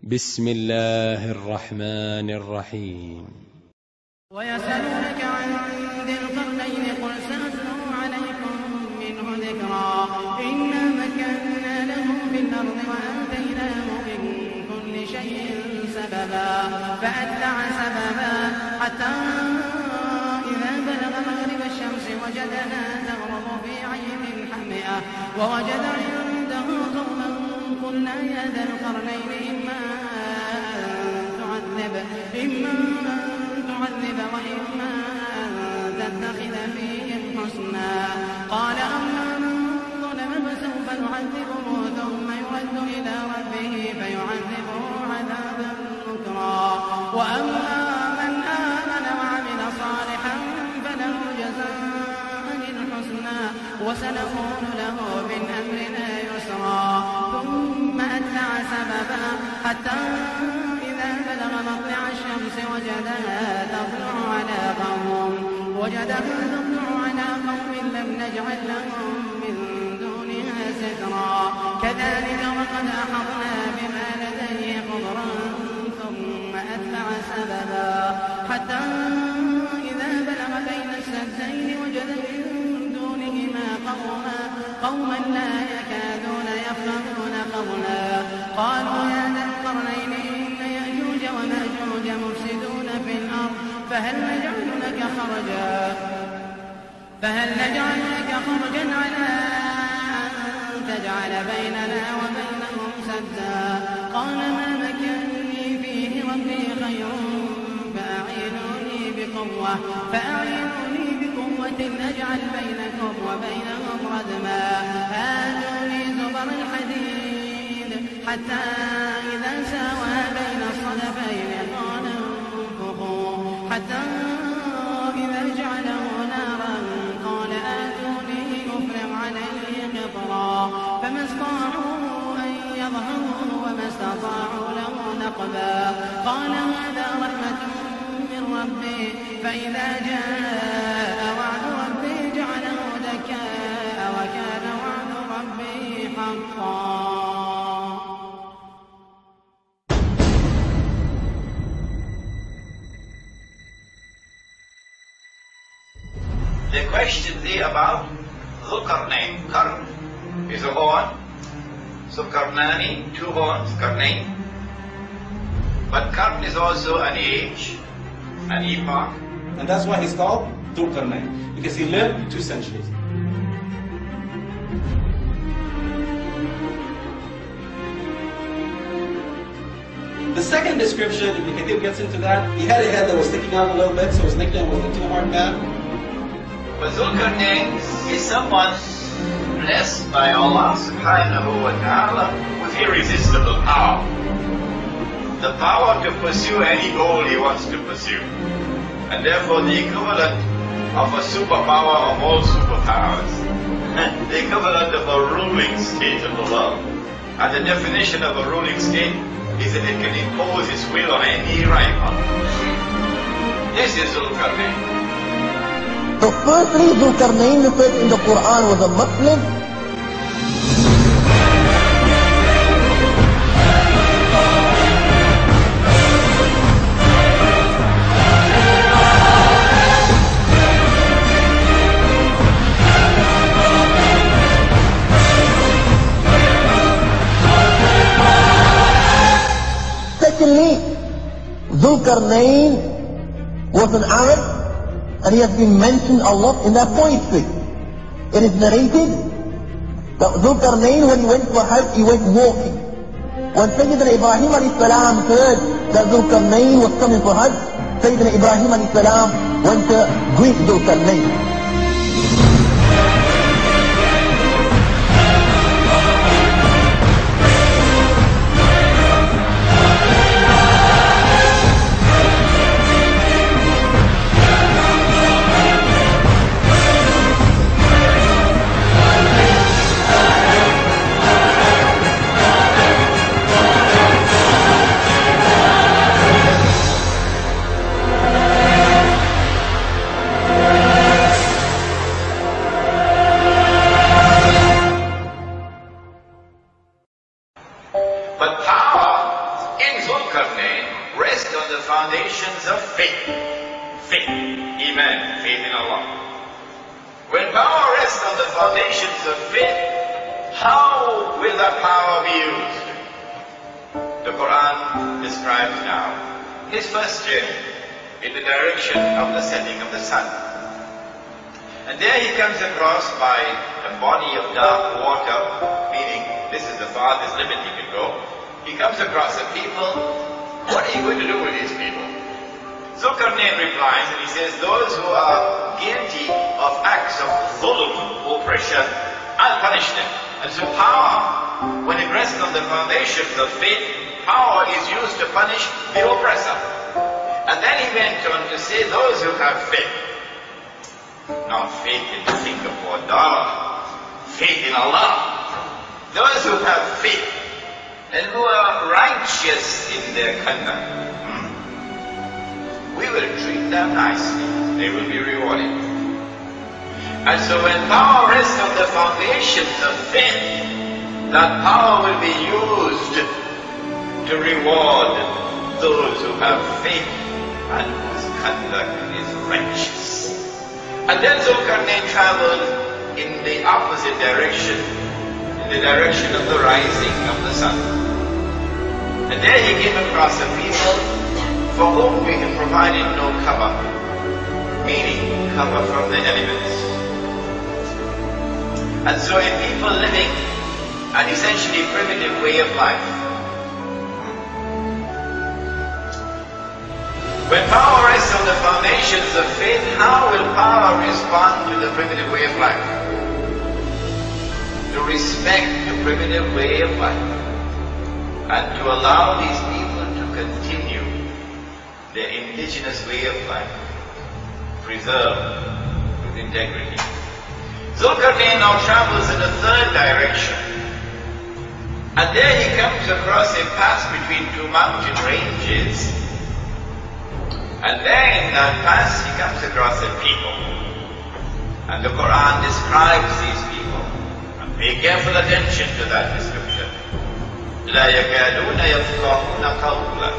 بسم الله الرحمن الرحيم. ويسألونك عن ذي القرنين قل سأتلو عليكم منه ذكرا إنا مكنا له في الأرض وآتيناه من كل شيء سببا فأتبع سببا حتى إذا بلغ مغرب الشمس وجدها تغرب في عين حمئة ووجد عنده قوما قلنا يا ذا القرنين إما أن تعذب وإما أن تتخذ فيهم حسنا قال أما من ظلم فسوف نعذبه ثم يرد إلى ربه فيعذبه عذابا نكرا وأما من آمن وعمل صالحا فله جزاء الحسنى وسنقول له من أمرنا يسرا ثم أتبع سببا حتى إذا بلغ مطلع الشمس وجدها تطلع على قوم لم نجعل لهم من دونها سترا كذلك وقد أحطنا بما لديه خبرا ثم أتبع سببا حتى إذا بلغ بين السدين وجد من دونهما قوما لا يكادون يفقهون قولا قالوا يا ذا القرنين إن يأجوج ومأجوج مفسدون في الأرض فهل نجعل لك خرجا على أن تجعل بيننا وبينهم سدا قال ما مكنني فيه ربي خير فأعينوني بقوة أجعل بينكم وبينهم ردما آتوني زبر الحديد حتى إذا ساوى بين الصدفين قال انفخوا حتى إذا جعله نارا قال آتوني أفرغ عليه قطرا فما استطاعوا أن يظهروا وما استطاعوا له نقبا قال هذا رحمة من ربي فإذا جاء وعد ربي جعله دكاء وكان وعد ربي حقا. The question there about Zulkarnain. Karn is a horn, so Karnani, two horns, Karnain. But Karn is also an age, an epoch. And that's why he's called Zulkarnain, because he lived 2 centuries. The second description, Ibn Kathir gets into that, he had a head that was sticking out a little bit, so his nickname was the two-horned man. But Zulkarnain is someone blessed by Allah subhanahu wa ta'ala with irresistible power. The power to pursue any goal he wants to pursue. And therefore the equivalent of a superpower of all superpowers. The equivalent of a ruling state of the world. And the definition of a ruling state is that it can impose its will on any rival. This is Zulkarnain. So firstly, Zulkarnain referred in the Quran was a Muslim. Secondly, Zulkarnain was an Arab, and he has been mentioned a lot in their poetry. It is narrated that Zulkarnain, when he went for Hajj, he went walking. When Sayyidina Ibrahim alayhi salam heard that Zulkarnain was coming for Hajj, Sayyidina Ibrahim alayhi salam went to greet Zulkarnain. foundations of faith, how will that power be used? The Quran describes now his first journey in the direction of the setting of the sun. And there he comes across by a body of dark water, meaning this is the farthest limit he can go. He comes across a people. What are you going to do with these people? Zulkarnain replies and he says, those who are guilty of acts of zulm, oppression, I'll punish them. And so power, when it rests on the foundations of faith, power is used to punish the oppressor. And then he went on to say, those who have faith, not faith in Singapore dollar, faith in Allah. Those who have faith and who are righteous in their conduct, we will treat them nicely. They will be rewarded. And so when power rests on the foundations of faith, that power will be used to reward those who have faith and whose conduct is righteous. And then Zulkarnain traveled in the opposite direction, in the direction of the rising of the sun. And there he came across a people for whom we had provided no cover, meaning cover from the elements. And so a people living an essentially primitive way of life. When power rests on the foundations of faith, how will power respond to the primitive way of life? To respect the primitive way of life and to allow these people to continue their indigenous way of life, preserved with integrity. Zulkarnain now travels in a third direction, and there he comes across a pass between two mountain ranges. And there in that pass he comes across a people. And the Quran describes these people. And pay careful attention to that description. لَا يَكَادُونَ يَفْقَهُونَ قَوْلًا.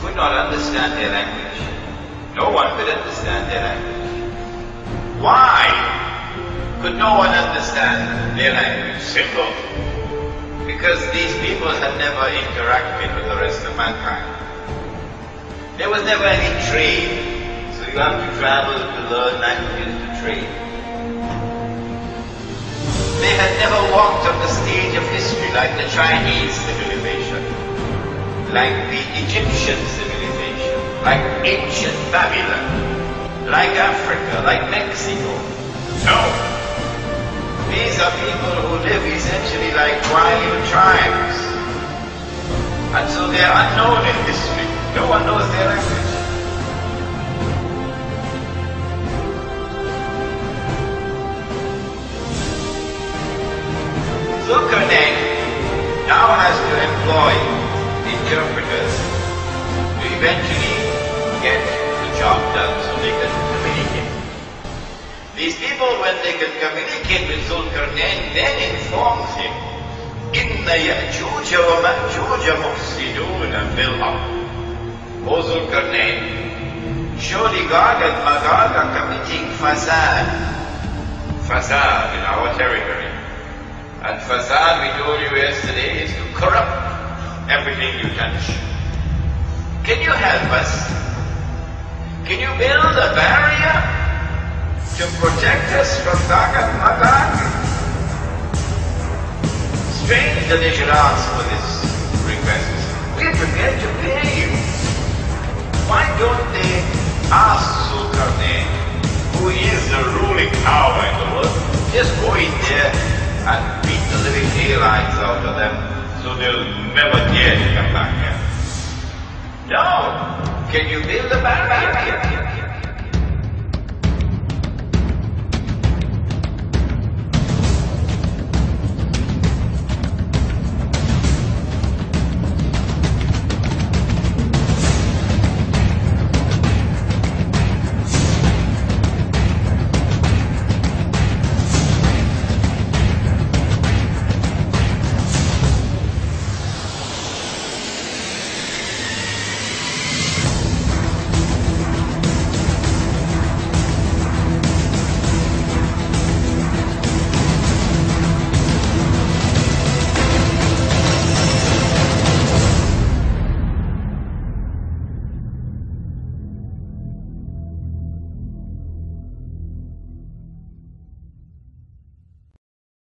Could not understand their language. No one could understand their language. Why could no one understand their language? Simple. Because these people had never interacted with the rest of mankind. There was never any trade, so you have to travel to learn languages to trade. They had never walked on the stage of history like the Chinese civilization, like the Egyptian civilization, like ancient Babylon, like Africa, like Mexico. No. These are people who live essentially like wild tribes. And so they are unknown in history. No one knows their language. Zulkarnain now has to employ interpreters to eventually get the job done so they can communicate. These people, when they can communicate with Zulkarnain, then informs him, إِنَّ يَأْجُوجَ وَمَأْجُوجَ مُفْسِدُونَ فِي الْأَرْضِ. O Zulkarnain, surely God and Magog are committing fasad in our territory. And fasad, we told you yesterday, is to corrupt everything you touch. Can you help us? Can you build a barrier to protect us from Gog and Magog? Strange that they should ask for this request. We're prepared to pay you. Why don't they ask Zulkarnain, who is the ruling power in the world, just go in there and beat the living daylights out of them so they'll never dare to come back here? No! Can you build a barrier?